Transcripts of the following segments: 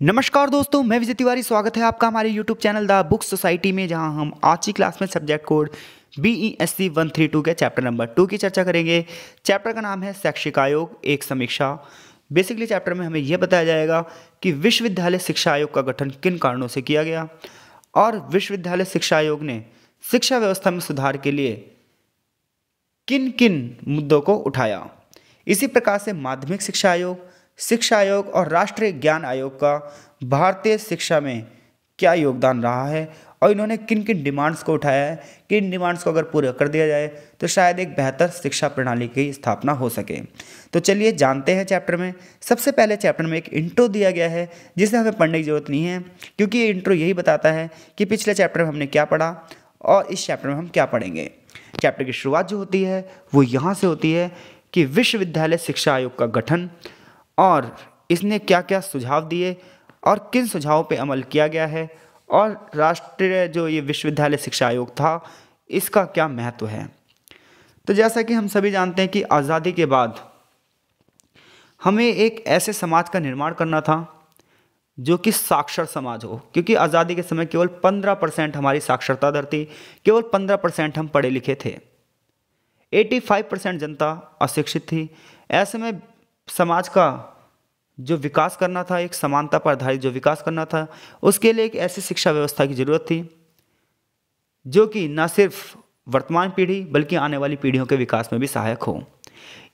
नमस्कार दोस्तों, मैं विजय तिवारी। स्वागत है आपका हमारे YouTube channel the book society में, जहां हम आज की क्लास में सब्जेक्ट कोड BESC 132 के चैप्टर नंबर 2 की चर्चा करेंगे। चैप्टर का नाम है शैक्षिक आयोग एक समीक्षा। बेसिकली चैप्टर में हमें यह बताया जाएगा कि विश्वविद्यालय शिक्षा आयोग का गठन किन कारणों से किया गया और विश्वविद्यालय शिक्षा आयोग ने शिक्षा व्यवस्था में सुधार के लिए किन किन मुद्दों को उठाया। इसी प्रकार से माध्यमिक शिक्षा आयोग और राष्ट्रीय ज्ञान आयोग का भारतीय शिक्षा में क्या योगदान रहा है और इन्होंने किन किन डिमांड्स को उठाया है कि इन डिमांड्स को अगर पूरा कर दिया जाए तो शायद एक बेहतर शिक्षा प्रणाली की स्थापना हो सके। तो चलिए जानते हैं चैप्टर में। सबसे पहले चैप्टर में एक इंट्रो दिया गया है जिसे हमें पढ़ने की ज़रूरत नहीं है, क्योंकि ये इंट्रो यही बताता है कि पिछले चैप्टर में हमने क्या पढ़ा और इस चैप्टर में हम क्या पढ़ेंगे। चैप्टर की शुरुआत जो होती है वो यहाँ से होती है कि विश्वविद्यालय शिक्षा आयोग का गठन और इसने क्या क्या सुझाव दिए और किन सुझावों पे अमल किया गया है और राष्ट्रीय जो ये विश्वविद्यालय शिक्षा आयोग था इसका क्या महत्व है। तो जैसा कि हम सभी जानते हैं कि आज़ादी के बाद हमें एक ऐसे समाज का निर्माण करना था जो कि साक्षर समाज हो, क्योंकि आज़ादी के समय केवल 15% हमारी साक्षरता दर थी, केवल 15% हम पढ़े लिखे थे, 85% जनता अशिक्षित थी। ऐसे में समाज का जो विकास करना था, एक समानता पर आधारित जो विकास करना था, उसके लिए एक ऐसी शिक्षा व्यवस्था की ज़रूरत थी जो कि न सिर्फ वर्तमान पीढ़ी बल्कि आने वाली पीढ़ियों के विकास में भी सहायक हो।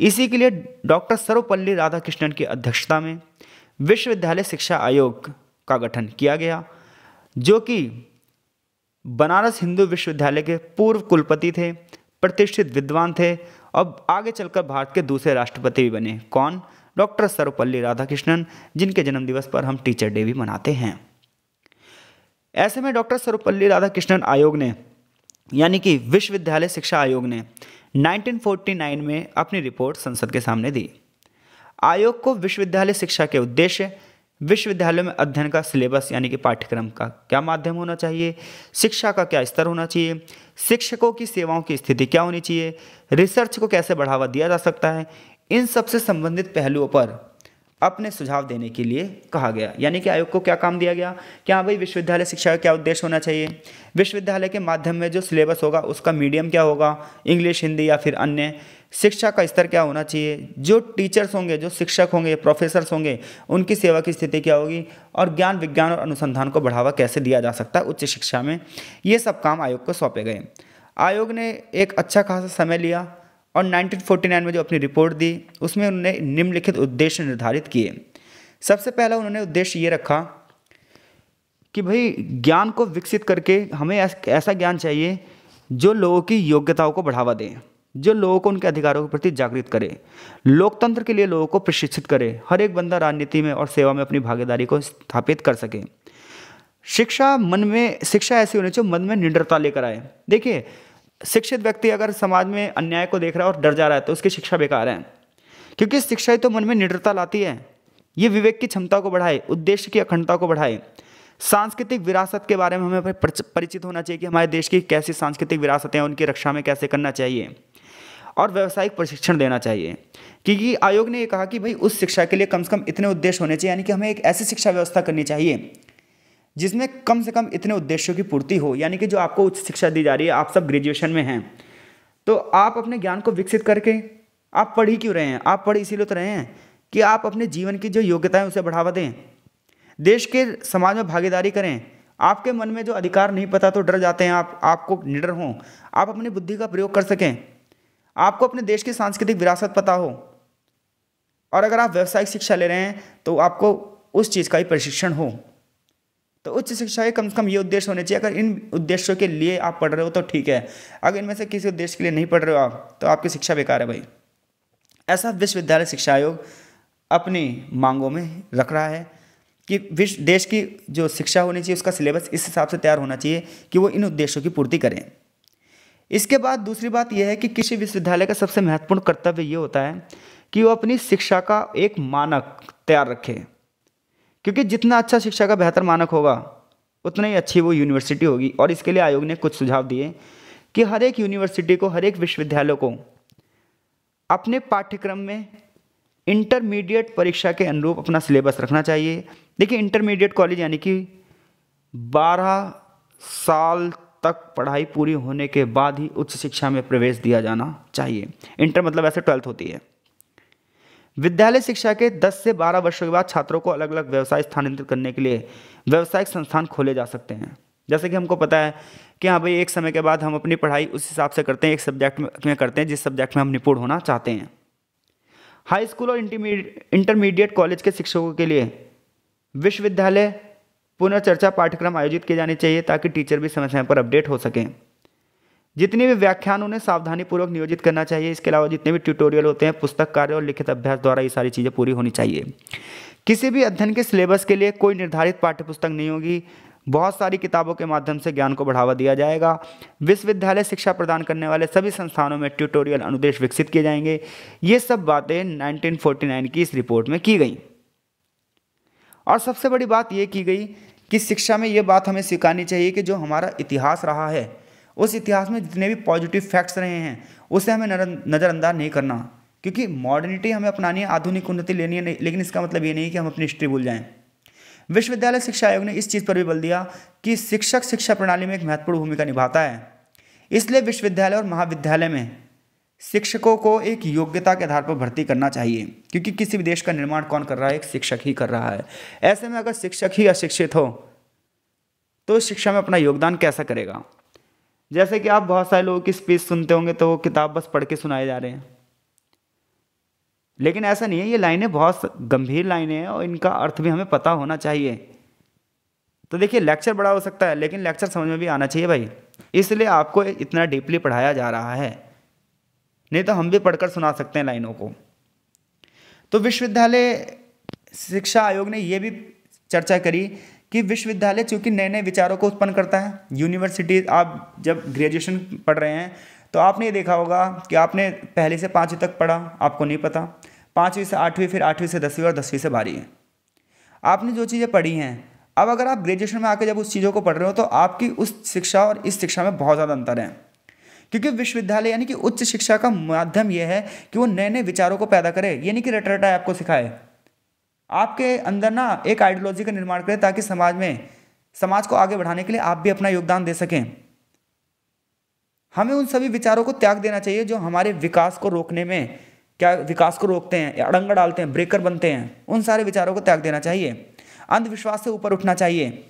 इसी के लिए डॉक्टर सर्वपल्ली राधाकृष्णन की अध्यक्षता में विश्वविद्यालय शिक्षा आयोग का गठन किया गया, जो कि बनारस हिंदू विश्वविद्यालय के पूर्व कुलपति थे, प्रतिष्ठित विद्वान थे और आगे चलकर भारत के दूसरे राष्ट्रपति भी बने। कौन? डॉक्टर सर्वपल्ली राधाकृष्णन, जिनके जन्मदिवस पर हम टीचर डे भी मनाते हैं। ऐसे में डॉक्टर सर्वपल्ली राधाकृष्णन आयोग ने, यानी कि विश्वविद्यालय शिक्षा आयोग ने 1949 में अपनी रिपोर्ट संसद के सामने दी। आयोग को विश्वविद्यालय शिक्षा के उद्देश्य, विश्वविद्यालयों में अध्ययन का सिलेबस यानी कि पाठ्यक्रम का क्या माध्यम होना चाहिए, शिक्षा का क्या स्तर होना चाहिए, शिक्षकों की सेवाओं की स्थिति क्या होनी चाहिए, रिसर्च को कैसे बढ़ावा दिया जा सकता है, इन सबसे संबंधित पहलुओं पर अपने सुझाव देने के लिए कहा गया। यानी कि आयोग को क्या काम दिया गया कि हाँ भाई, विश्वविद्यालय शिक्षा का क्या उद्देश्य होना चाहिए, विश्वविद्यालय के माध्यम में जो सिलेबस होगा उसका मीडियम क्या होगा, इंग्लिश, हिंदी या फिर अन्य, शिक्षा का स्तर क्या होना चाहिए, जो टीचर्स होंगे, जो शिक्षक होंगे, प्रोफेसर्स होंगे, उनकी सेवा की स्थिति क्या होगी और ज्ञान, विज्ञान और अनुसंधान को बढ़ावा कैसे दिया जा सकता है उच्च शिक्षा में। ये सब काम आयोग को सौंपे गए। आयोग ने एक अच्छा खासा समय लिया और 1949 में जो अपनी रिपोर्ट दी उसमें उन्होंने निम्नलिखित उद्देश्य निर्धारित किए। सबसे पहला उन्होंने उद्देश्य ये रखा कि भाई, ज्ञान को विकसित करके हमें ऐसा ज्ञान चाहिए जो लोगों की योग्यताओं को बढ़ावा दे, जो लोगों को उनके अधिकारों के प्रति जागृत करे, लोकतंत्र के लिए लोगों को प्रशिक्षित करे, हर एक बंदा राजनीति में और सेवा में अपनी भागीदारी को स्थापित कर सके। शिक्षा ऐसी होनी चाहिए मन में निडरता लेकर आए। देखिए, शिक्षित व्यक्ति अगर समाज में अन्याय को देख रहा है और डर जा रहा है तो उसकी शिक्षा बेकार है, क्योंकि शिक्षा ही तो मन में निडरता लाती है। ये विवेक की क्षमता को बढ़ाए, उद्देश्य की अखंडता को बढ़ाए, सांस्कृतिक विरासत के बारे में हमें परिचित होना चाहिए कि हमारे देश की कैसी सांस्कृतिक विरासतें हैं, उनकी रक्षा में कैसे करना चाहिए, और व्यावसायिक प्रशिक्षण देना चाहिए। क्योंकि आयोग ने ये कहा कि भाई, उस शिक्षा के लिए कम से कम इतने उद्देश्य होने चाहिए, यानी कि हमें एक ऐसी शिक्षा व्यवस्था करनी चाहिए जिसमें कम से कम इतने उद्देश्यों की पूर्ति हो। यानी कि जो आपको उच्च शिक्षा दी जा रही है, आप सब ग्रेजुएशन में हैं, तो आप अपने ज्ञान को विकसित करके आप पढ़ ही क्यों रहे हैं? आप पढ़ इसीलिए तो रहे हैं कि आप अपने जीवन की जो योग्यताएं उसे बढ़ावा दें, देश के समाज में भागीदारी करें। आपके मन में जो अधिकार नहीं पता तो डर जाते हैं, आपको निडर हों, आप अपनी बुद्धि का प्रयोग कर सकें, आपको अपने देश की सांस्कृतिक विरासत पता हो, और अगर आप व्यावसायिक शिक्षा ले रहे हैं तो आपको उस चीज़ का ही प्रशिक्षण हो। तो उच्च शिक्षा के कम से कम ये उद्देश्य होने चाहिए। अगर इन उद्देश्यों के लिए आप पढ़ रहे हो तो ठीक है, अगर इनमें से किसी उद्देश्य के लिए नहीं पढ़ रहे हो आप, तो आपकी शिक्षा बेकार है भाई। ऐसा विश्वविद्यालय शिक्षा आयोग अपनी मांगों में रख रहा है कि देश की जो शिक्षा होनी चाहिए उसका सिलेबस इस हिसाब से तैयार होना चाहिए कि वो इन उद्देश्यों की पूर्ति करें। इसके बाद दूसरी बात यह है कि किसी विश्वविद्यालय का सबसे महत्वपूर्ण कर्तव्य ये होता है कि वो अपनी शिक्षा का एक मानक तैयार रखे, क्योंकि जितना अच्छा शिक्षा का बेहतर मानक होगा उतना ही अच्छी वो यूनिवर्सिटी होगी। और इसके लिए आयोग ने कुछ सुझाव दिए कि हर एक यूनिवर्सिटी को, हर एक विश्वविद्यालय को अपने पाठ्यक्रम में इंटरमीडिएट परीक्षा के अनुरूप अपना सिलेबस रखना चाहिए, देखिए इंटरमीडिएट कॉलेज यानी कि 12 साल तक पढ़ाई पूरी होने के बाद ही उच्च शिक्षा में प्रवेश दिया जाना चाहिए। इंटर मतलब ऐसे 12th होती है। विद्यालय शिक्षा के 10 से 12 वर्षों के बाद छात्रों को अलग अलग व्यवसाय स्थानांतरित करने के लिए व्यावसायिक संस्थान खोले जा सकते हैं। जैसे कि हमको पता है कि हाँ भाई एक समय के बाद हम अपनी पढ़ाई उस हिसाब से करते हैं, एक सब्जेक्ट में करते हैं जिस सब्जेक्ट में हम निपुण होना चाहते हैं। हाई स्कूल और इंटरमीडिएट कॉलेज के शिक्षकों के लिए विश्वविद्यालय पुनर्चर्चा पाठ्यक्रम आयोजित किए जाने चाहिए ताकि टीचर भी समय समय पर अपडेट हो सकें। जितने भी व्याख्यान उन्हें सावधानीपूर्वक नियोजित करना चाहिए। इसके अलावा जितने भी ट्यूटोरियल होते हैं, पुस्तक कार्य और लिखित अभ्यास द्वारा ये सारी चीज़ें पूरी होनी चाहिए। किसी भी अध्ययन के सिलेबस के लिए कोई निर्धारित पाठ्यपुस्तक नहीं होगी। बहुत सारी किताबों के माध्यम से ज्ञान को बढ़ावा दिया जाएगा। विश्वविद्यालय शिक्षा प्रदान करने वाले सभी संस्थानों में ट्यूटोरियल अनुदेश विकसित किए जाएंगे। ये सब बातें 1949 की इस रिपोर्ट में की गई। और सबसे बड़ी बात ये की गई कि शिक्षा में ये बात हमें सिखानी चाहिए कि जो हमारा इतिहास रहा है, उस इतिहास में जितने भी पॉजिटिव फैक्ट्स रहे हैं उसे हमें नज़रअंदाज नहीं करना। क्योंकि मॉडर्निटी हमें अपनानी है, आधुनिक उन्नति लेनी है, लेकिन इसका मतलब ये नहीं कि हम अपनी हिस्ट्री भूल जाएं। विश्वविद्यालय शिक्षा आयोग ने इस चीज़ पर भी बल दिया कि शिक्षक शिक्षा प्रणाली में एक महत्वपूर्ण भूमिका निभाता है। इसलिए विश्वविद्यालय और महाविद्यालय में शिक्षकों को एक योग्यता के आधार पर भर्ती करना चाहिए, क्योंकि किसी भी देश का निर्माण कौन कर रहा है? एक शिक्षक ही कर रहा है। ऐसे में अगर शिक्षक ही अशिक्षित हो तो शिक्षा में अपना योगदान कैसा करेगा? जैसे कि आप बहुत सारे लोगों की स्पीच सुनते होंगे तो वो किताब बस पढ़ के सुनाए जा रहे हैं, लेकिन ऐसा नहीं है। ये लाइनें बहुत गंभीर लाइनें हैं और इनका अर्थ भी हमें पता होना चाहिए। तो देखिए लेक्चर बड़ा हो सकता है, लेकिन लेक्चर समझ में भी आना चाहिए भाई, इसलिए आपको इतना डीपली पढ़ाया जा रहा है। नहीं तो हम भी पढ़कर सुना सकते हैं लाइनों को। तो विश्वविद्यालय शिक्षा आयोग ने यह भी चर्चा करी कि विश्वविद्यालय चूंकि नए नए विचारों को उत्पन्न करता है। यूनिवर्सिटी, आप जब ग्रेजुएशन पढ़ रहे हैं तो आपने ये देखा होगा कि आपने पहली से 5वीं तक पढ़ा, आपको नहीं पता, 5वीं से 8वीं, फिर 8वीं से 10वीं और 10वीं से 12वीं। आपने जो चीज़ें पढ़ी हैं, अब अगर आप ग्रेजुएशन में आकर जब उस चीज़ों को पढ़ रहे हो तो आपकी उस शिक्षा और इस शिक्षा में बहुत ज़्यादा अंतर है। क्योंकि विश्वविद्यालय यानी कि उच्च शिक्षा का माध्यम यह है कि वो नए नए विचारों को पैदा करे, ये नहीं कि रट रटाए आपको सिखाए। आपके अंदर ना एक आइडियोलॉजी का निर्माण करे ताकि समाज को आगे बढ़ाने के लिए आप भी अपना योगदान दे सकें। हमें उन सभी विचारों को त्याग देना चाहिए जो हमारे विकास को रोकने में विकास को रोकते हैं, अड़ंगा डालते हैं, ब्रेकर बनते हैं। उन सारे विचारों को त्याग देना चाहिए। अंधविश्वास से ऊपर उठना चाहिए।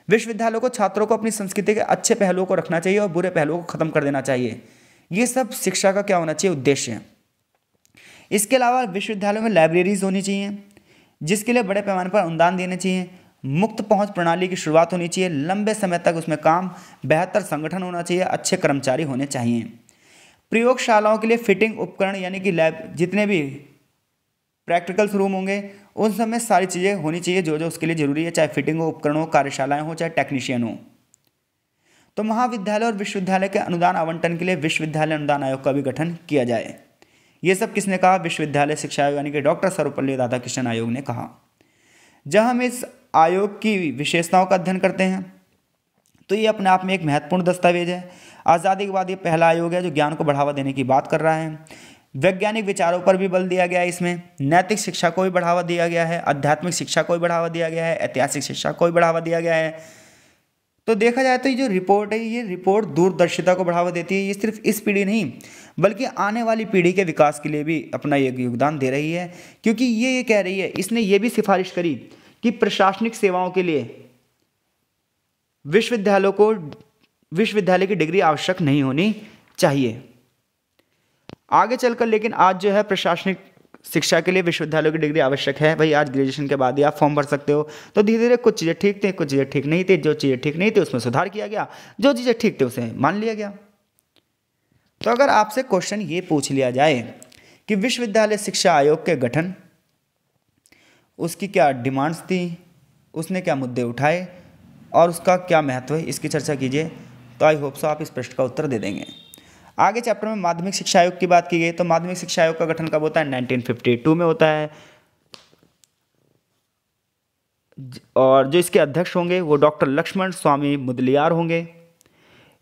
विश्वविद्यालयों को छात्रों को अपनी संस्कृति के अच्छे पहलुओं को रखना चाहिए और बुरे पहलुओं को खत्म कर देना चाहिए। ये सब शिक्षा का क्या होना चाहिए? उद्देश्य। इसके अलावा विश्वविद्यालयों में लाइब्रेरीज होनी चाहिए, जिसके लिए बड़े पैमाने पर अनुदान देने चाहिए। मुक्त पहुंच प्रणाली की शुरुआत होनी चाहिए। लंबे समय तक उसमें काम, बेहतर संगठन होना चाहिए, अच्छे कर्मचारी होने चाहिए। प्रयोगशालाओं के लिए फिटिंग उपकरण यानी कि लैब, जितने भी प्रैक्टिकल्स रूम होंगे उन सब में सारी चीज़ें होनी चाहिए जो जो उसके लिए जरूरी है, चाहे फिटिंग हो, उपकरण हो, कार्यशालाएं हो, चाहे टेक्नीशियन हो। तो महाविद्यालय और विश्वविद्यालय के अनुदान आवंटन के लिए विश्वविद्यालय अनुदान आयोग का भी गठन किया जाए। ये सब किसने कहा? विश्वविद्यालय शिक्षा आयोग यानी कि डॉक्टर सर्वपल्ली राधाकृष्णन आयोग ने कहा। जब हम इस आयोग की विशेषताओं का अध्ययन करते हैं तो ये अपने आप में एक महत्वपूर्ण दस्तावेज है। आज़ादी के बाद ये पहला आयोग है जो ज्ञान को बढ़ावा देने की बात कर रहा है। वैज्ञानिक विचारों पर भी बल दिया गया है। इसमें नैतिक शिक्षा को भी बढ़ावा दिया गया है, आध्यात्मिक शिक्षा को भी बढ़ावा दिया गया है, ऐतिहासिक शिक्षा को भी बढ़ावा दिया गया है। तो देखा जाए तो ये जो रिपोर्ट है, ये रिपोर्ट दूरदर्शिता को बढ़ावा देती है। ये सिर्फ इस पीढ़ी नहीं बल्कि आने वाली पीढ़ी के विकास के लिए भी अपना एक योगदान दे रही है। क्योंकि ये कह रही है, इसने ये भी सिफारिश करी कि प्रशासनिक सेवाओं के लिए विश्वविद्यालय की डिग्री आवश्यक नहीं होनी चाहिए। आगे चलकर लेकिन आज जो है प्रशासनिक शिक्षा के लिए विश्वविद्यालय की डिग्री आवश्यक है। भाई आज ग्रेजुएशन के बाद ही आप फॉर्म भर सकते हो। तो धीरे धीरे कुछ चीज़ें ठीक थी, कुछ चीज़ें ठीक नहीं थी। जो चीज़ें ठीक नहीं थी उसमें सुधार किया गया, जो चीज़ें ठीक थी उसे मान लिया गया। तो अगर आपसे क्वेश्चन ये पूछ लिया जाए कि विश्वविद्यालय शिक्षा आयोग के गठन, उसकी क्या डिमांड्स थी, उसने क्या मुद्दे उठाए और उसका क्या महत्व है, इसकी चर्चा कीजिए। तो आई होप सो आप इस प्रश्न का उत्तर दे देंगे। आगे चैप्टर में माध्यमिक शिक्षा आयोग की बात की गई। तो माध्यमिक शिक्षा आयोग का गठन कब होता है? 1952 में होता है। और जो इसके अध्यक्ष होंगे वो डॉक्टर लक्ष्मण स्वामी मुदलियार होंगे।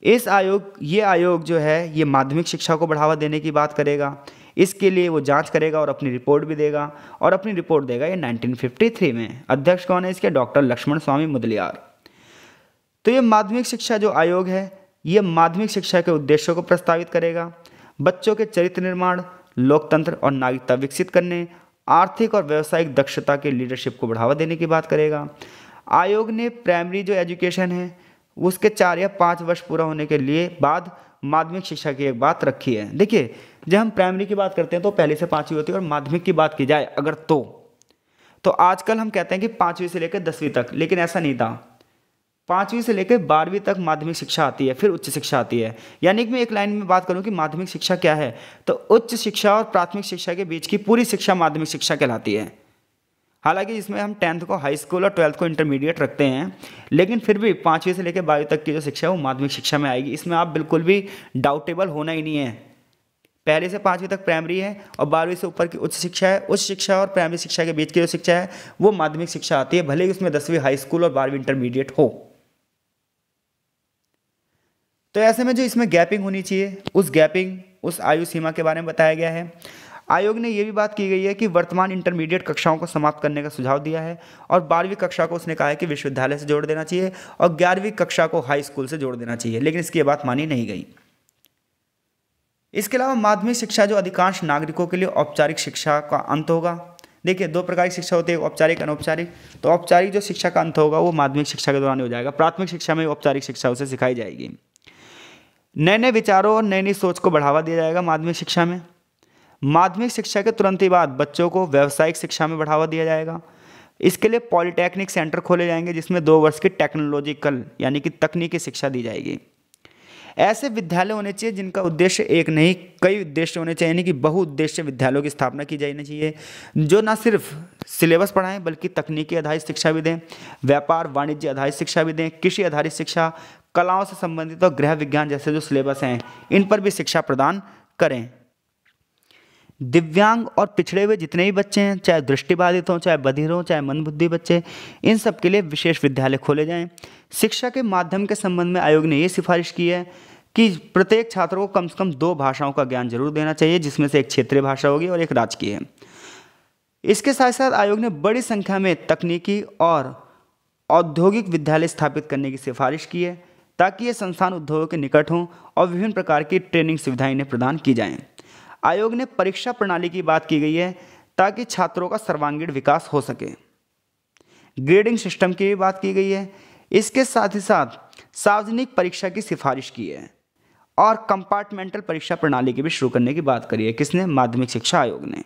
ये आयोग जो है ये माध्यमिक शिक्षा को बढ़ावा देने की बात करेगा। इसके लिए वो जांच करेगा और अपनी रिपोर्ट भी देगा, और अपनी रिपोर्ट देगा ये 1953 में। अध्यक्ष कौन है इसके? डॉक्टर लक्ष्मण स्वामी मुदलियार। तो ये माध्यमिक शिक्षा जो आयोग है, ये माध्यमिक शिक्षा के उद्देश्यों को प्रस्तावित करेगा, बच्चों के चरित्र निर्माण, लोकतंत्र और नागरिकता विकसित करने, आर्थिक और व्यावसायिक दक्षता के लीडरशिप को बढ़ावा देने की बात करेगा। आयोग ने प्राइमरी जो एजुकेशन है उसके 4 या 5 वर्ष पूरा होने के लिए बाद माध्यमिक शिक्षा की एक बात रखी है। देखिए, जब हम प्राइमरी की बात करते हैं तो पहली से 5वीं होती है, और माध्यमिक की बात की जाए अगर तो आजकल हम कहते हैं कि 5वीं से लेकर 10वीं तक, लेकिन ऐसा नहीं था। 5वीं से लेकर 12वीं तक माध्यमिक शिक्षा आती है, फिर उच्च शिक्षा आती है। यानी कि मैं एक लाइन में बात करूं कि माध्यमिक शिक्षा क्या है, तो उच्च शिक्षा और प्राथमिक शिक्षा के बीच की पूरी शिक्षा माध्यमिक शिक्षा कहलाती है। हालांकि इसमें हम 10th को हाई स्कूल और 12th को इंटरमीडिएट रखते हैं, लेकिन फिर भी 5वीं से लेकर 12वीं तक की जो शिक्षा है वो माध्यमिक शिक्षा में आएगी। इसमें आप बिल्कुल भी डाउटेबल होना ही नहीं है। पहले से 5वीं तक प्राइमरी है और 12वीं से ऊपर की उच्च शिक्षा है। उच्च शिक्षा और प्राइमरी शिक्षा के बीच की जो शिक्षा है वो माध्यमिक शिक्षा आती है, भले ही उसमें 10वीं हाई स्कूल और 12वीं इंटरमीडिएट हो। तो ऐसे में जो इसमें गैपिंग होनी चाहिए, उस आयु सीमा के बारे में बताया गया है। आयोग ने यह भी बात की गई है कि वर्तमान इंटरमीडिएट कक्षाओं को समाप्त करने का सुझाव दिया है, और 12वीं कक्षा को उसने कहा है कि विश्वविद्यालय से जोड़ देना चाहिए, और 11वीं कक्षा को हाई स्कूल से जोड़ देना चाहिए, लेकिन इसकी बात मानी नहीं गई। इसके अलावा माध्यमिक शिक्षा जो अधिकांश नागरिकों के लिए औपचारिक शिक्षा का अंत होगा। देखिए, 2 प्रकार की शिक्षा होती है, औपचारिक अनौपचारिक। तो औपचारिक जो शिक्षा का अंत होगा वो माध्यमिक शिक्षा के दौरान हो जाएगा। प्राथमिक शिक्षा में औपचारिक शिक्षा उसे सिखाई जाएगी। नए नए विचारों और नई नई सोच को बढ़ावा दिया जाएगा माध्यमिक शिक्षा में। माध्यमिक शिक्षा के तुरंत ही बाद बच्चों को व्यावसायिक शिक्षा में बढ़ावा दिया जाएगा। इसके लिए पॉलिटेक्निक सेंटर खोले जाएंगे, जिसमें 2 वर्ष की टेक्नोलॉजिकल यानी कि तकनीकी शिक्षा दी जाएगी। ऐसे विद्यालय होने चाहिए जिनका उद्देश्य एक नहीं कई उद्देश्य होने चाहिए, यानी कि बहुउद्देश्य विद्यालयों की स्थापना की जानी चाहिए, जो न सिर्फ सिलेबस पढ़ाएं बल्कि तकनीकी आधारित शिक्षा भी दें, व्यापार वाणिज्य आधारित शिक्षा भी दें, कृषि आधारित शिक्षा, कलाओं से संबंधित और गृह विज्ञान जैसे जो सिलेबस हैं इन पर भी शिक्षा प्रदान करें। दिव्यांग और पिछड़े हुए जितने भी बच्चे हैं, चाहे दृष्टिबाधित हों, चाहे बधिर हों, चाहे मंदबुद्धि बच्चे, इन सब के लिए विशेष विद्यालय खोले जाएं। शिक्षा के माध्यम के संबंध में आयोग ने ये सिफारिश की है कि प्रत्येक छात्र को कम से कम 2 भाषाओं का ज्ञान जरूर देना चाहिए, जिसमें से एक क्षेत्रीय भाषा होगी और एक राजकीय है। इसके साथ साथ आयोग ने बड़ी संख्या में तकनीकी और औद्योगिक विद्यालय स्थापित करने की सिफारिश की है, ताकि ये संस्थान उद्योगों के निकट हों और विभिन्न प्रकार की ट्रेनिंग सुविधाएं इन्हें प्रदान की जाएं। आयोग ने परीक्षा प्रणाली की बात की गई है ताकि छात्रों का सर्वांगीण विकास हो सके। ग्रेडिंग सिस्टम की भी बात की गई है। इसके साथ ही साथ सार्वजनिक परीक्षा की सिफारिश की है और कंपार्टमेंटल परीक्षा प्रणाली की भी शुरू करने की बात करी है। किसने? माध्यमिक शिक्षा आयोग ने।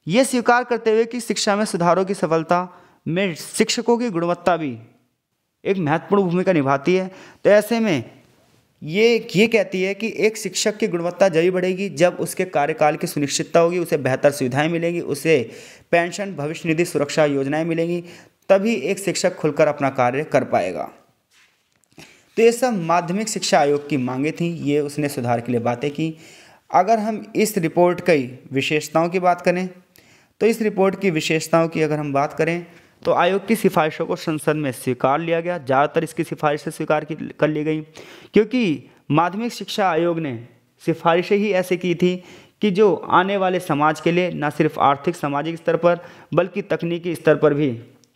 यह स्वीकार करते हुए कि शिक्षा में सुधारों की सफलता में शिक्षकों की गुणवत्ता भी एक महत्वपूर्ण भूमिका निभाती है। तो ऐसे में ये कहती है कि एक शिक्षक की गुणवत्ता जब बढ़ेगी जब उसके कार्यकाल की सुनिश्चितता होगी, उसे बेहतर सुविधाएं मिलेंगी, उसे पेंशन भविष्य निधि सुरक्षा योजनाएं मिलेंगी, तभी एक शिक्षक खुलकर अपना कार्य कर पाएगा। तो ये सब माध्यमिक शिक्षा आयोग की मांगे थी, ये उसने सुधार के लिए बातें की। अगर हम इस रिपोर्ट की विशेषताओं की बात करें तो इस रिपोर्ट की विशेषताओं की अगर हम बात करें तो आयोग की सिफारिशों को संसद में स्वीकार लिया गया। ज़्यादातर इसकी सिफारिशें स्वीकार कर ली गई, क्योंकि माध्यमिक शिक्षा आयोग ने सिफारिशें ही ऐसे की थी कि जो आने वाले समाज के लिए न सिर्फ आर्थिक सामाजिक स्तर पर बल्कि तकनीकी स्तर पर भी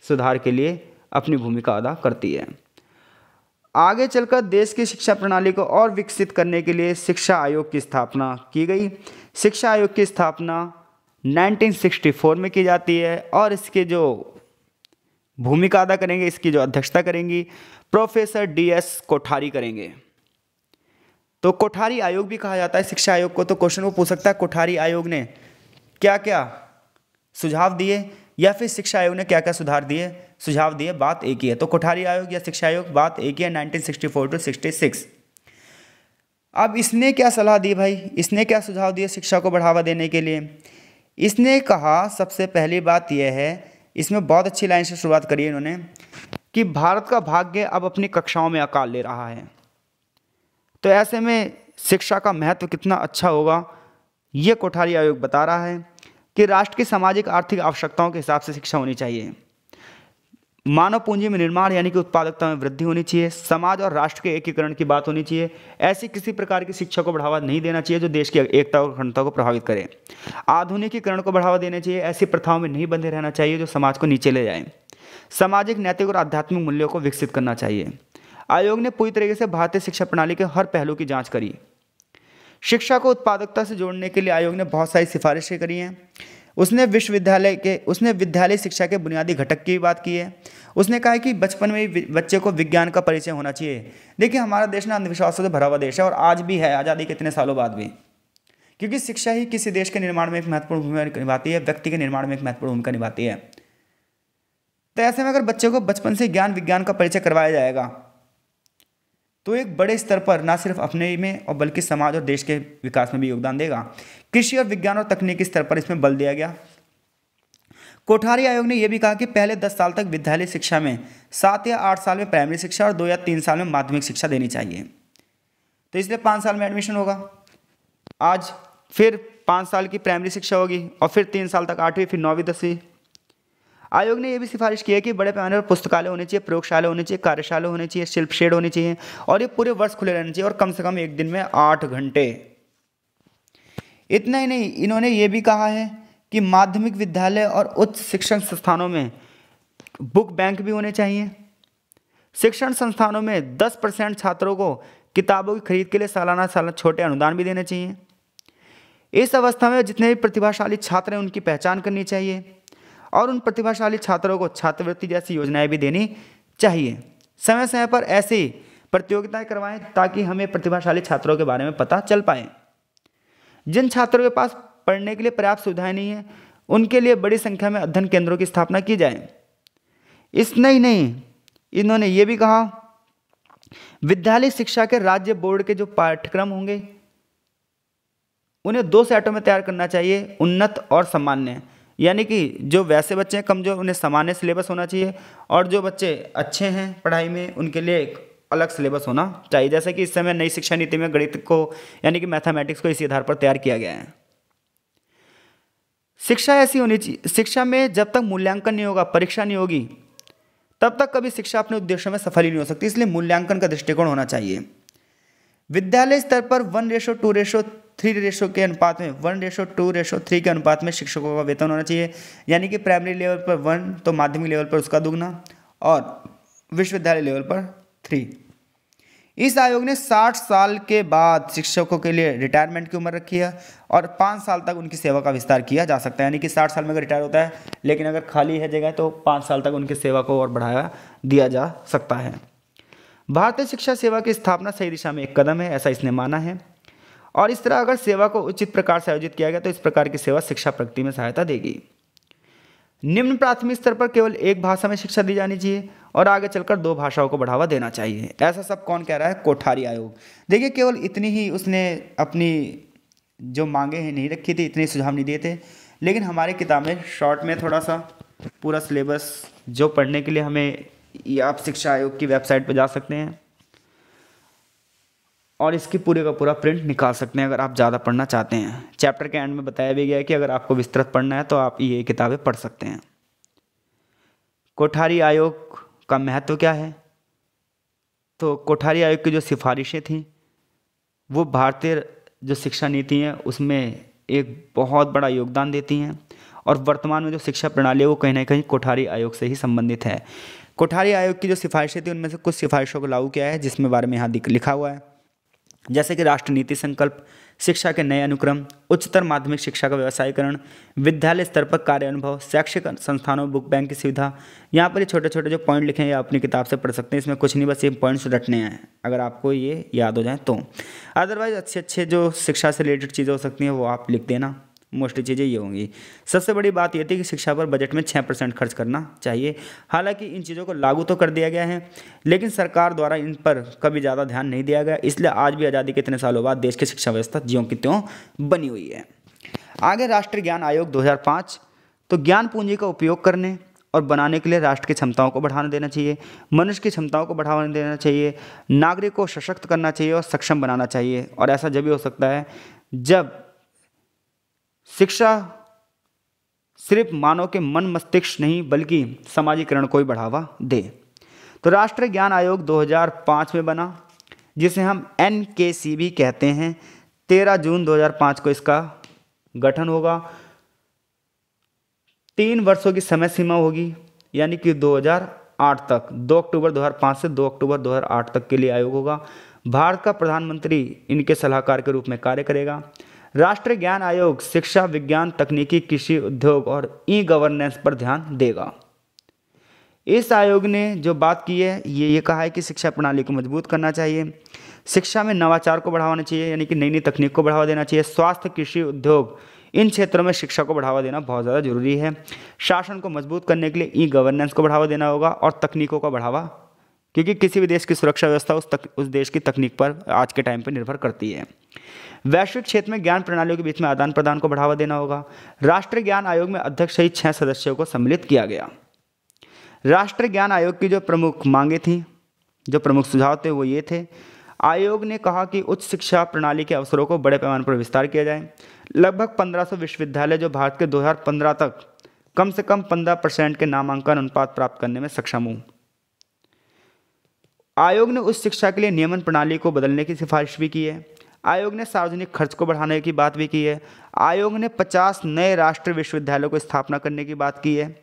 सुधार के लिए अपनी भूमिका अदा करती है। आगे चलकर देश की शिक्षा प्रणाली को और विकसित करने के लिए शिक्षा आयोग की स्थापना की गई। शिक्षा आयोग की स्थापना 1964 में की जाती है और इसके जो भूमिका अदा करेंगे, इसकी जो अध्यक्षता करेंगी प्रोफेसर DS कोठारी करेंगे। तो कोठारी आयोग भी कहा जाता है शिक्षा आयोग को। तो क्वेश्चन वो पूछ सकता है कोठारी आयोग ने क्या क्या सुझाव दिए या फिर शिक्षा आयोग ने क्या क्या सुझाव दिए, बात एक ही है। तो कोठारी आयोग या शिक्षा आयोग बात एक ही है, 1964 to 66। अब इसने क्या सलाह दी भाई, इसने क्या सुझाव दिए शिक्षा को बढ़ावा देने के लिए? इसने कहा सबसे पहली बात यह है, इसमें बहुत अच्छी लाइन से शुरुआत करी है इन्होंने, कि भारत का भाग्य अब अपनी कक्षाओं में आकार ले रहा है। तो ऐसे में शिक्षा का महत्व कितना अच्छा होगा ये कोठारी आयोग बता रहा है कि राष्ट्र की सामाजिक आर्थिक आवश्यकताओं के हिसाब से शिक्षा होनी चाहिए। मानव पूंजी में निर्माण यानी कि उत्पादकता में वृद्धि होनी चाहिए। समाज और राष्ट्र के एकीकरण की बात होनी चाहिए। ऐसी किसी प्रकार की शिक्षा को बढ़ावा नहीं देना चाहिए जो देश की एकता और अखंडता को प्रभावित करे। आधुनिकीकरण को बढ़ावा देना चाहिए। ऐसी प्रथाओं में नहीं बंधे रहना चाहिए जो समाज को नीचे ले जाए। सामाजिक, नैतिक और आध्यात्मिक मूल्यों को विकसित करना चाहिए। आयोग ने पूरी तरीके से भारतीय शिक्षा प्रणाली के हर पहलू की जांच करी। शिक्षा को उत्पादकता से जोड़ने के लिए आयोग ने बहुत सारी सिफारिशें करी हैं। उसने विद्यालय शिक्षा के बुनियादी घटक की बात की है। उसने कहा है कि बचपन में ही बच्चे को विज्ञान का परिचय होना चाहिए। देखिए, हमारा देश ना अंधविश्वासों से भरा हुआ देश है और आज भी है, आज़ादी के इतने सालों बाद भी, क्योंकि शिक्षा ही किसी देश के निर्माण में एक महत्वपूर्ण भूमिका निभाती है, व्यक्ति के निर्माण में एक महत्वपूर्ण भूमिका निभाती है। तो ऐसे में अगर बच्चे को बचपन से ज्ञान विज्ञान का परिचय करवाया जाएगा तो एक बड़े स्तर पर ना सिर्फ अपने में और बल्कि समाज और देश के विकास में भी योगदान देगा। कृषि और विज्ञान और तकनीकी स्तर पर इसमें बल दिया गया। कोठारी आयोग ने यह भी कहा कि पहले 10 साल तक विद्यालय शिक्षा में 7 या 8 साल में प्राइमरी शिक्षा और 2 या 3 साल में माध्यमिक शिक्षा देनी चाहिए। तो इसलिए 5 साल में एडमिशन होगा आज, फिर 5 साल की प्राइमरी शिक्षा होगी और फिर 3 साल तक 8वीं, फिर 9वीं, 10वीं। आयोग ने यह भी सिफारिश की है कि बड़े पैमाने पर पुस्तकालय होने चाहिए, प्रयोगशाला होनी चाहिए, कार्यशाला होनी चाहिए, शिल्प शेड होनी चाहिए और ये पूरे वर्ष खुले रहने चाहिए और कम से कम एक दिन में 8 घंटे। इतना ही नहीं, इन्होंने ये भी कहा है कि माध्यमिक विद्यालय और उच्च शिक्षण संस्थानों में बुक बैंक भी होने चाहिए। शिक्षण संस्थानों में 10% छात्रों को किताबों की खरीद के लिए सालाना छोटे अनुदान भी देने चाहिए। इस अवस्था में जितने भी प्रतिभाशाली छात्र हैं उनकी पहचान करनी चाहिए और उन प्रतिभाशाली छात्रों को छात्रवृत्ति जैसी योजनाएं भी देनी चाहिए। समय समय पर ऐसी प्रतियोगिताएं करवाएं ताकि हमें प्रतिभाशाली छात्रों के बारे में पता चल पाए। जिन छात्रों के पास पढ़ने के लिए पर्याप्त सुविधाएं नहीं है उनके लिए बड़ी संख्या में अध्ययन केंद्रों की स्थापना की जाए। इतना ही नहीं, इन्होंने ये भी कहा विद्यालय शिक्षा के राज्य बोर्ड के जो पाठ्यक्रम होंगे उन्हें 2 सेटों में तैयार करना चाहिए, उन्नत और सामान्य। यानी कि जो वैसे बच्चे हैं कमजोर उन्हें सामान्य सिलेबस होना चाहिए और जो बच्चे अच्छे हैं पढ़ाई में उनके लिए एक अलग सिलेबस होना चाहिए। जैसे कि इस समय नई शिक्षा नीति में गणित को यानी कि मैथमेटिक्स को इसी आधार पर तैयार किया गया है। शिक्षा ऐसी होनी चाहिए, शिक्षा में जब तक मूल्यांकन नहीं होगा, परीक्षा नहीं होगी, तब तक कभी शिक्षा अपने उद्देश्यों में सफल ही नहीं हो सकती। इसलिए मूल्यांकन का दृष्टिकोण होना चाहिए। विद्यालय स्तर पर 1:2:3 रेशो के अनुपात में 1:2:3 के अनुपात में शिक्षकों का वेतन होना चाहिए। यानी कि प्राइमरी लेवल पर 1 तो माध्यमिक लेवल पर उसका दुगना और विश्वविद्यालय लेवल पर 3। इस आयोग ने 60 साल के बाद शिक्षकों के लिए रिटायरमेंट की उम्र रखी है और 5 साल तक उनकी सेवा का विस्तार किया जा सकता है। यानी कि 60 साल में अगर रिटायर होता है लेकिन अगर खाली है जगह तो 5 साल तक उनकी सेवा को और बढ़ाया दिया जा सकता है। भारतीय शिक्षा सेवा की स्थापना सही दिशा में एक कदम है, ऐसा इसने माना है। और इस तरह अगर सेवा को उचित प्रकार से आयोजित किया गया तो इस प्रकार की सेवा शिक्षा प्रगति में सहायता देगी। निम्न प्राथमिक स्तर पर केवल एक भाषा में शिक्षा दी जानी चाहिए और आगे चलकर 2 भाषाओं को बढ़ावा देना चाहिए। ऐसा सब कौन कह रहा है? कोठारी आयोग। देखिए, केवल इतनी ही उसने अपनी जो मांगे हैं नहीं रखी थी, इतने सुझाव नहीं दिए थे, लेकिन हमारी किताब में शॉर्ट में थोड़ा सा पूरा सिलेबस जो पढ़ने के लिए हमें आप शिक्षा आयोग की वेबसाइट पर जा सकते हैं और इसकी पूरे का पूरा प्रिंट निकाल सकते हैं अगर आप ज़्यादा पढ़ना चाहते हैं। चैप्टर के एंड में बताया भी गया है कि अगर आपको विस्तृत पढ़ना है तो आप ये किताबें पढ़ सकते हैं। कोठारी आयोग का महत्व क्या है? तो कोठारी आयोग की जो सिफारिशें थीं वो भारतीय जो शिक्षा नीति है उसमें एक बहुत बड़ा योगदान देती हैं और वर्तमान में जो शिक्षा प्रणाली है वो कहीं ना कहीं कोठारी आयोग से ही संबंधित है। कोठारी आयोग की जो सिफारिशें थी उनमें से कुछ सिफारिशों को लागू किया है जिसमें बारे में यहाँ लिखा हुआ है, जैसे कि राष्ट्र नीति संकल्प, शिक्षा के नए अनुक्रम, उच्चतर माध्यमिक शिक्षा का व्यवसायीकरण, विद्यालय स्तर पर कार्य अनुभव, शैक्षिक संस्थानों में बुक बैंक की सुविधा। यहाँ पर ये छोटे छोटे जो पॉइंट लिखे हैं आप अपनी किताब से पढ़ सकते हैं। इसमें कुछ नहीं, बस ये पॉइंट्स रटने हैं अगर आपको ये याद हो जाए तो। अदरवाइज अच्छे अच्छे जो शिक्षा से रिलेटेड चीज़ें हो सकती हैं वो आप लिख देना। मोस्टली चीज़ें ये होंगी। सबसे बड़ी बात ये थी कि शिक्षा पर बजट में 6% खर्च करना चाहिए। हालांकि इन चीज़ों को लागू तो कर दिया गया है लेकिन सरकार द्वारा इन पर कभी ज़्यादा ध्यान नहीं दिया गया, इसलिए आज भी आज़ादी के इतने सालों बाद देश की शिक्षा व्यवस्था ज्यों की त्यों बनी हुई है। आगे राष्ट्रीय ज्ञान आयोग 2005, तो ज्ञान पूंजी का उपयोग करने और बनाने के लिए राष्ट्र की क्षमताओं को बढ़ावा देना चाहिए, मनुष्य की क्षमताओं को बढ़ावा देना चाहिए, नागरिक को सशक्त करना चाहिए और सक्षम बनाना चाहिए। और ऐसा जब भी हो सकता है जब शिक्षा सिर्फ मानव के मन मस्तिष्क नहीं बल्कि समाजीकरण को भी बढ़ावा दे। तो राष्ट्रीय ज्ञान आयोग 2005 में बना, जिसे हम NKC भी कहते हैं। 13 जून 2005 को इसका गठन होगा। 3 वर्षों की समय सीमा होगी, यानी कि 2008 तक, 2 अक्टूबर 2005 से 2 अक्टूबर 2008 तक के लिए आयोग होगा। भारत का प्रधानमंत्री इनके सलाहकार के रूप में कार्य करेगा। राष्ट्रीय ज्ञान आयोग शिक्षा, विज्ञान, तकनीकी, कृषि, उद्योग और ई-गवर्नेंस पर ध्यान देगा। इस आयोग ने जो बात की है ये कहा है कि शिक्षा प्रणाली को मजबूत करना चाहिए, शिक्षा में नवाचार को बढ़ावा चाहिए, यानी कि नई नई तकनीक को बढ़ावा देना चाहिए। स्वास्थ्य, कृषि, उद्योग, इन क्षेत्रों में शिक्षा को बढ़ावा देना बहुत ज़्यादा जरूरी है। शासन को मजबूत करने के लिए ई-गवर्नेंस को बढ़ावा देना होगा और तकनीकों का बढ़ावा, क्योंकि किसी भी देश की सुरक्षा व्यवस्था उस देश की तकनीक पर आज के टाइम पर निर्भर करती है। वैश्विक क्षेत्र में ज्ञान प्रणालियों के बीच में आदान प्रदान को बढ़ावा देना होगा। राष्ट्रीय ज्ञान आयोग में अध्यक्ष सहित 6 सदस्यों को सम्मिलित किया गया। राष्ट्रीय ज्ञान आयोग की जो प्रमुख मांगे थी, जो प्रमुख सुझाव थे, वो ये थे। आयोग ने कहा कि उच्च शिक्षा प्रणाली के अवसरों को बड़े पैमाने पर विस्तार किया जाए। लगभग 1500 विश्वविद्यालय जो भारत के 2015 तक कम से कम 15% के नामांकन अनुपात प्राप्त करने में सक्षम हों। आयोग ने उच्च शिक्षा के लिए नियमन प्रणाली को बदलने की सिफारिश भी की है। आयोग ने सार्वजनिक खर्च को बढ़ाने की बात भी की है। आयोग ने 50 नए राष्ट्रीय विश्वविद्यालयों को स्थापना करने की बात की है।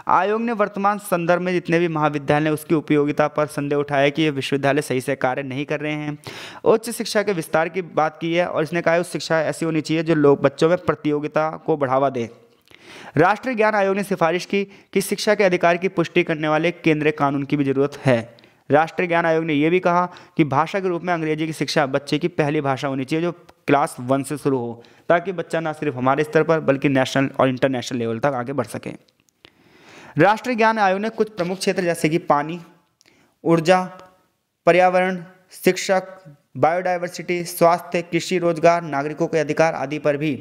आयोग ने वर्तमान संदर्भ में जितने भी महाविद्यालय हैं उसकी उपयोगिता पर संदेह उठाया कि ये विश्वविद्यालय सही से कार्य नहीं कर रहे हैं। उच्च शिक्षा के विस्तार की बात की है और इसने कहा है उच्च शिक्षा ऐसी होनी चाहिए जो लोग बच्चों में प्रतियोगिता को बढ़ावा दे। राष्ट्रीय ज्ञान आयोग ने सिफारिश की कि शिक्षा के अधिकार की पुष्टि करने वाले केंद्रीय कानून की भी जरूरत है। राष्ट्रीय ज्ञान आयोग ने यह भी कहा कि भाषा के रूप में अंग्रेजी की शिक्षा बच्चे की पहली भाषा होनी चाहिए जो क्लास 1 से शुरू हो, ताकि बच्चा ना सिर्फ हमारे स्तर पर बल्कि नेशनल और इंटरनेशनल लेवल तक आगे बढ़ सके। राष्ट्रीय ज्ञान आयोग ने कुछ प्रमुख क्षेत्र जैसे कि पानी, ऊर्जा, पर्यावरण, शिक्षक, बायोडायवर्सिटी, स्वास्थ्य, कृषि, रोजगार, नागरिकों के अधिकार आदि पर भी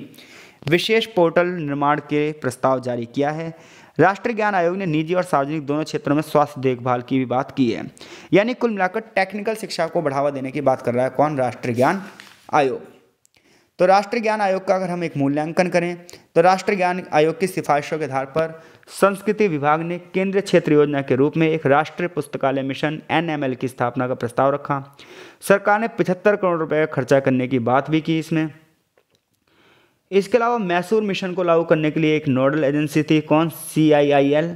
विशेष पोर्टल निर्माण के प्रस्ताव जारी किया है। राष्ट्रीय ज्ञान आयोग ने निजी और सार्वजनिक दोनों क्षेत्रों में स्वास्थ्य देखभाल की भी बात की है। यानी कुल मिलाकर टेक्निकल शिक्षा को बढ़ावा देने की बात कर रहा है कौन? राष्ट्रीय ज्ञान आयोग। तो राष्ट्रीय ज्ञान आयोग का अगर हम एक मूल्यांकन करें तो राष्ट्रीय ज्ञान आयोग की सिफारिशों के आधार पर संस्कृति विभाग ने केंद्रीय क्षेत्र योजना के रूप में एक राष्ट्रीय पुस्तकालय मिशन NML की स्थापना का प्रस्ताव रखा। सरकार ने 75 करोड़ रुपए का खर्चा करने की बात भी की इसमें। इसके अलावा मैसूर मिशन को लागू करने के लिए एक नोडल एजेंसी थी कौन? CIIL।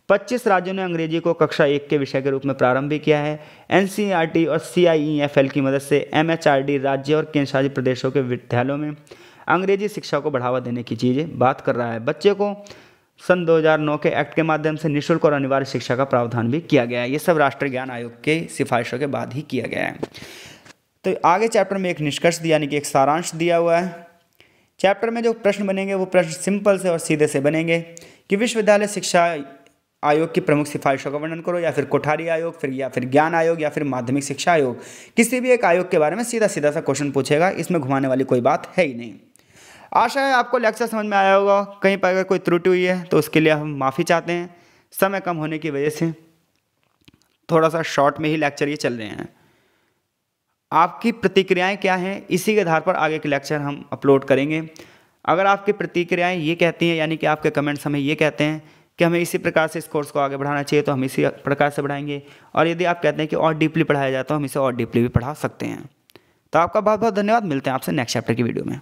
25 राज्यों ने अंग्रेजी को कक्षा 1 के विषय के रूप में प्रारंभ भी किया है। NCERT और CIEFL की मदद से MHRD राज्य और केंद्रशासित प्रदेशों के विद्यालयों में अंग्रेजी शिक्षा को बढ़ावा देने की चीज़ें बात कर रहा है। बच्चे को सन 2009 के एक्ट के माध्यम से निःशुल्क और अनिवार्य शिक्षा का प्रावधान भी किया गया है। ये सब राष्ट्रीय ज्ञान आयोग के सिफारिशों के बाद ही किया गया है। तो आगे चैप्टर में एक निष्कर्ष यानी कि एक सारांश दिया हुआ है। चैप्टर में जो प्रश्न बनेंगे वो प्रश्न सिंपल से और सीधे से बनेंगे कि विश्वविद्यालय शिक्षा आयोग की प्रमुख सिफारिशों का वर्णन करो, या फिर कोठारी आयोग, या फिर ज्ञान आयोग, या फिर माध्यमिक शिक्षा आयोग। किसी भी एक आयोग के बारे में सीधा सीधा सा क्वेश्चन पूछेगा, इसमें घुमाने वाली कोई बात है ही नहीं। आशा है आपको लेक्चर समझ में आया होगा। कहीं पर अगर कोई त्रुटि हुई है तो उसके लिए हम माफ़ी चाहते हैं। समय कम होने की वजह से थोड़ा सा शॉर्ट में ही लेक्चर ये चल रहे हैं। आपकी प्रतिक्रियाएं क्या हैं, इसी के आधार पर आगे के लेक्चर हम अपलोड करेंगे। अगर आपकी प्रतिक्रियाएं ये कहती हैं, यानी कि आपके कमेंट्स हमें ये कहते हैं कि हमें इसी प्रकार से इस कोर्स को आगे बढ़ाना चाहिए, तो हम इसी प्रकार से बढ़ाएंगे। और यदि आप कहते हैं कि और डीपली पढ़ाया जाए तो हम इसे और डीपली भी पढ़ा सकते हैं। तो आपका बहुत बहुत धन्यवाद। मिलते हैं आपसे नेक्स्ट चैप्टर की वीडियो में।